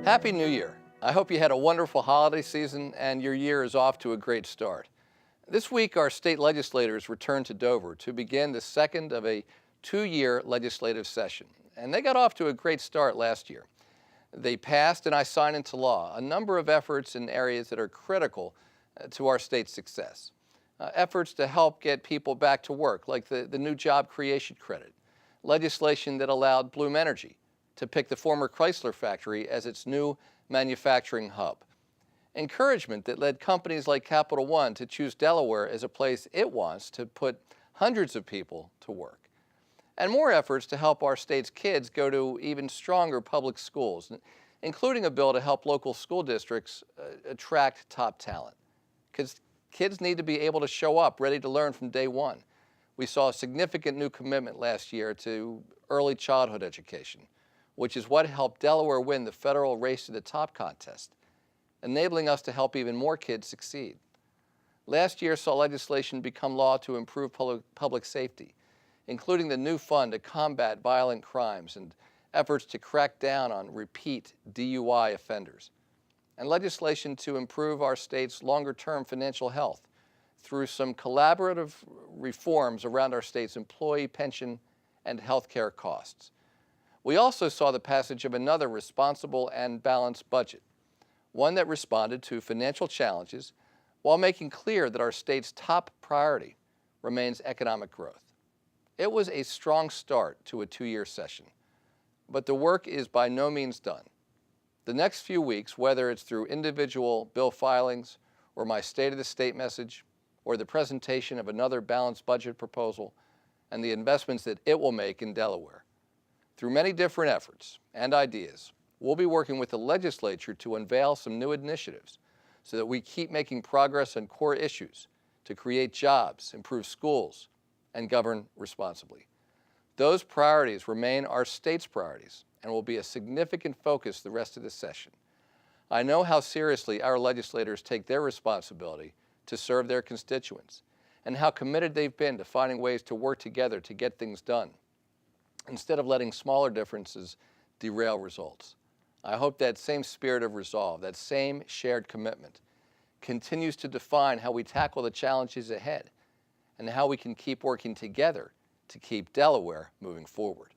Happy New Year. I hope you had a wonderful holiday season and your year is off to a great start. This week, our state legislators returned to Dover to begin the second of a two-year legislative session. And they got off to a great start last year. They passed, and I signed into law, a number of efforts in areas that are critical to our state's success. Efforts to help get people back to work, like the new job creation credit, legislation that allowed Bloom Energy to pick the former Chrysler factory as its new manufacturing hub, encouragement that led companies like Capital One to choose Delaware as a place it wants to put hundreds of people to work, and more efforts to help our state's kids go to even stronger public schools, including a bill to help local school districts attract top talent. Because kids need to be able to show up ready to learn from day one. We saw a significant new commitment last year to early childhood education, which is what helped Delaware win the federal Race to the Top contest, enabling us to help even more kids succeed. Last year saw legislation become law to improve public safety, including the new fund to combat violent crimes and efforts to crack down on repeat DUI offenders, and legislation to improve our state's longer-term financial health through some collaborative reforms around our state's employee pension and health care costs. We also saw the passage of another responsible and balanced budget, one that responded to financial challenges while making clear that our state's top priority remains economic growth. It was a strong start to a two-year session, but the work is by no means done. The next few weeks, whether it's through individual bill filings or my State of the State message or the presentation of another balanced budget proposal and the investments that it will make in Delaware, through many different efforts and ideas, we'll be working with the legislature to unveil some new initiatives so that we keep making progress on core issues to create jobs, improve schools, and govern responsibly. Those priorities remain our state's priorities and will be a significant focus the rest of the session. I know how seriously our legislators take their responsibility to serve their constituents and how committed they've been to finding ways to work together to get things done, instead of letting smaller differences derail results. I hope that same spirit of resolve, that same shared commitment, continues to define how we tackle the challenges ahead and how we can keep working together to keep Delaware moving forward.